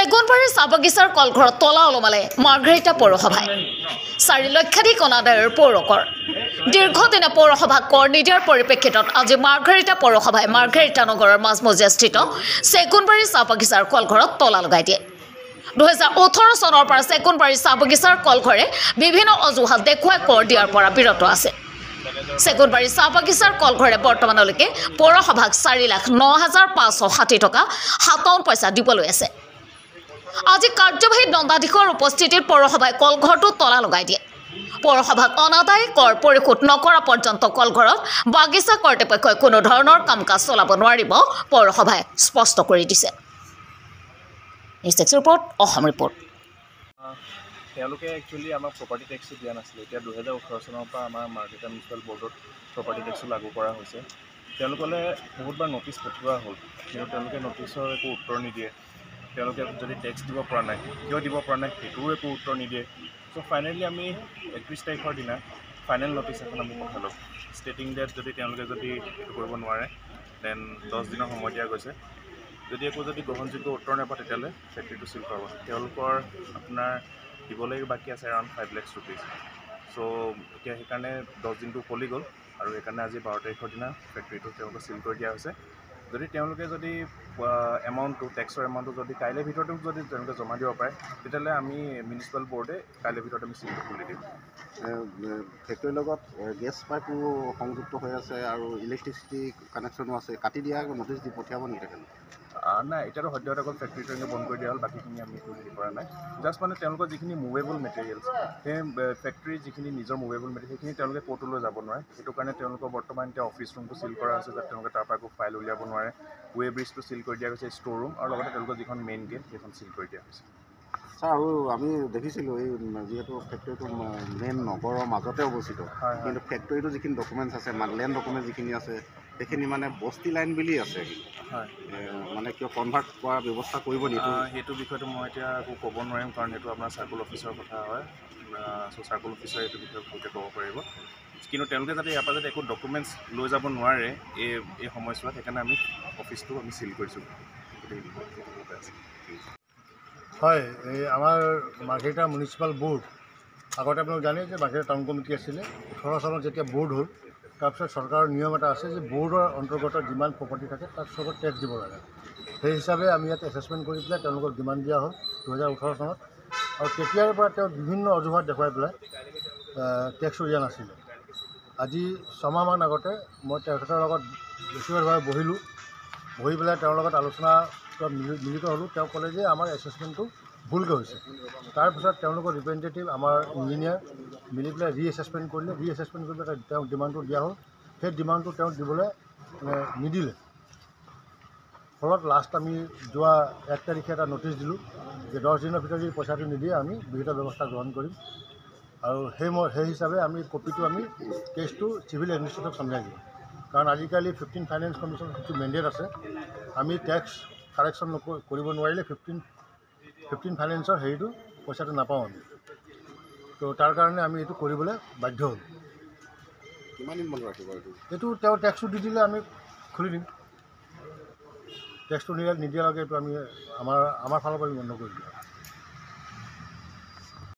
চেগুনবাৰী চাহবাগিচাৰ কলঘৰত তলা ওলমালে মাৰ্ঘেৰিটা পৌৰসভাই 4 লক্ষাধিক অনাদায়ৰ পৌৰকৰ দীৰ্ঘদিনে পৌৰসভা কৰ নিদিয়াৰ পৰিপ্ৰেক্ষিতত আজি মাৰ্ঘেৰিটা পৌৰসভাই মাৰ্ঘেৰিটা নগৰৰ মাজমজিয়াস্থিত চেগুনবাৰী চাহবাগিচাৰ কলঘৰত তলা লগাই দিয়ে 2018 চনৰ পৰা চেগুনবাৰী চাহবাগিচাৰ কলঘৰে বিভিন্ন অজুহাত দেখুৱাই কৰ দিয়াৰ পৰা বিৰত আছে চেগুনবাৰী চাহবাগিচাৰ কলঘৰে বৰ্তমানলৈকে পৌৰসভাক 4,09,560 টকা 57 পইচা দিবলৈ আছে আজি কাৰ্যবাহী দণ্ডাধীশৰ উপস্থিতিত পৌৰসভাই কলঘৰটো তলা লগাই দিয়ে পৌৰসভাক অনাদায়ী কৰ পৰিশোধ নকৰা পৰ্যন্ত কলঘৰত বাগিচা কৰ্তৃপক্ষই কোনো ধৰণৰ কাম-কাজ চলাব নোৱাৰিব পৌৰসভাই স্পষ্ট কৰি দিছে নিউজ ৰিপৰ্ট অসম ৰিপৰ্ট তেওঁলোকে একচুৱেলি আমাক প্ৰপাৰ্টি টেক্সটো দিয়া নাছিলে এতিয়া 2018 চনৰ পৰা আমাৰ মাৰ্ঘেৰিটা মিউনিচিপেল বৰ্ডত প্ৰপাৰ্টি টেক্সটো লাগু কৰা হৈছে তেওঁলোকলে বহুতবাৰ নটিচ পঠিওৱা হ'ল কিন্তু তেওঁলোকে নটিচৰ একো উত্তৰ নিদিয়ে তেওঁলোকে যদি টেক্স দিব পৰা নাই কিয় দিব পৰা নাই সেইটোও একো উত্তৰ নিদিয়ে চ' ফাইনেলি আমি 31 তাৰিখৰ দিনা ফাইনেল নটিচ এখন আমি পঠালোঁ ষ্টেটিং ডেট যদি তেওঁলোকে যদি এইটো কৰিব নোৱাৰে দেন 10 দিনৰ সময় দিয়া গৈছে যদি একো যদি গ্ৰহণযোগ্য উত্তৰ নাপায় তেতিয়াহ'লে ফেক্টৰীটো চিল কৰাব তেওঁলোকৰ আপোনাৰ দিবলৈ বাকী আছে এৰাউণ্ড 5 লাখ ৰুপিজ চ' এতিয়া সেইকাৰণে 10 দিনটো উকলি গ'ল আৰু সেইকাৰণে আজি 12 তাৰিখৰ দিনা ফেক্টৰীটো তেওঁলোকে চিল কৰি দিয়া হৈছে যদি তেওঁলোকে যদি এমাউণ্টটো টেক্সৰ এমাউণ্টটো যদি কাইলৈ ভিতৰতে যদি তেওঁলোকে জমা দিব পাৰে তেতিয়াহ'লে আমি মিউনিচিপেল বৰ্ডে কাইলৈ ভিতৰতে আমি চিলটো খুলি দিম ফেক্টৰীৰ লগত গেছ পাইপো সংযুক্ত হৈ আছে আৰু ইলেক্ট্ৰিচিটি কানেকশ্যনো আছে কাটি দিয়া নটিচ দি পঠিয়াব নেকি নাই এতিয়াতো সদ্যহতে অকল ফেক্টৰীটো এনেকৈ বন্ধ কৰি দিয়া হ'ল বাকীখিনি আমি একো হেৰি কৰা নাই জাষ্ট মানে তেওঁলোকৰ যিখিনি মুভেবল মেটেৰিয়েলছ সেই ফেক্টৰীৰ যিখিনি নিজৰ মুভেবল মেটেৰিয়েল সেইখিনি তেওঁলোকে ক'তো যাব নোৱাৰে সেইটো কাৰণে তেওঁলোকৰ বৰ্তমান এতিয়া অফিচ ৰুমটো চিল কৰা হৈছে যাতে তেওঁলোকে তাৰ পৰা একো ফাইল উলিয়াব নোৱাৰে ৱে ব্ৰিজটো চিল কৰি দিয়া হৈছে ষ্ট'ৰ ৰুম আৰু লগতে তেওঁলোকৰ যিখন মেইন গেট সেইখন চিল কৰি দিয়া হৈছে ছাৰ আৰু আমি দেখিছিলোঁ এই যিহেতু ফেক্টৰীটো মেইন নগৰৰ মাজতে অৱস্থিত কিন্তু ফেক্টৰীটো যিখিনি ডকুমেণ্টছ আছে লেণ্ড ডকুমেণ্ট যিখিনি আছে সেইখিনি মানে বস্তি লাইন বুলি আছে হয় মানে কিয় কনভাৰ্ট কৰাৰ ব্যৱস্থা কৰিব নেকি সেইটো বিষয়টো মই এতিয়া একো ক'ব নোৱাৰিম কাৰণ সেইটো আপোনাৰ চাৰ্কল অফিচৰ কথা হয় চ' চাৰ্কল অফিচাৰে এইটো বিষয়ে ভালকৈ ক'ব পাৰিব কিন্তু তেওঁলোকে যাতে ইয়াৰ পৰা যাতে একো ডকুমেণ্টছ লৈ যাব নোৱাৰে এই সময়ছোৱাত সেইকাৰণে আমি অফিচটো আমি চিল কৰিছোঁ হয় এই আমাৰ মাৰ্ঘেৰিটা মিউনিচিপাল বৰ্ড আগতে আপোনালোক জানে যে মাৰ্ঘেৰিটা টাউন কমিটি আছিলে 18 চনত যেতিয়া বৰ্ড হ'ল তাৰপিছত চৰকাৰৰ নিয়ম এটা আছে যে বৰ্ডৰ অন্তৰ্গত যিমান প্ৰপাৰ্টি থাকে তাত চবত টেক্স দিব লাগে সেই হিচাপে আমি ইয়াত এছেছমেণ্ট কৰি পেলাই তেওঁলোকক ডিমাণ্ড দিয়া হ'ল 2018 চনত আৰু তেতিয়াৰ পৰা তেওঁ বিভিন্ন অজুহাত দেখুৱাই পেলাই টেক্সটো দিয়া নাছিলে আজি 6 মাহমান আগতে মই তেখেতৰ লগত ব্যক্তিগতভাৱে বহি পেলাই তেওঁৰ লগত আলোচনা মিলিত হ'লোঁ তেওঁ ক'লে যে আমাৰ এছেছমেণ্টটো ভুলকৈ হৈছে তাৰপিছত তেওঁলোকৰ ৰিপ্ৰেজেণ্টেটিভ আমাৰ ইঞ্জিনিয়াৰ মিলি পেলাই ৰিএছেছমেণ্ট কৰিলে ৰিএছেছমেণ্ট কৰি পেলাই তেওঁক ডিমাণ্ডটো দিয়া হ'ল সেই ডিমাণ্ডটো তেওঁক দিবলৈ নিদিলে ফলত লাষ্ট আমি যোৱা 1 তাৰিখে এটা নটিচ দিলোঁ যে 10 দিনৰ ভিতৰত যদি পইচাটো নিদিয়ে আমি বিহিত ব্যৱস্থা গ্ৰহণ কৰিম আৰু সেই হিচাপে আমি কপিটো আমি কেছটো চিভিল এডমিনিষ্ট্ৰেটক চমজাই দিওঁ কাৰণ আজিকালি 15 ফাইনেন্স কমিশ্যন যিটো মেণ্ডেট আছে আমি টেক্স কাৰেকশ্যন কৰিব নোৱাৰিলে 15 ফাইনেন্সৰ হেৰিটো পইচাটো নাপাওঁ আমি তো তাৰ কাৰণে আমি এইটো কৰিবলৈ বাধ্য হ'লোঁ কিমান দিন বন্ধ ৰাখিব এইটো তেওঁ টেক্সটো দি দিলে আমি খুলি দিম টেক্সটো নিদিয়ালৈকে এইটো আমি আমাৰ ফালৰ পৰা আমি বন্ধ কৰি দিওঁ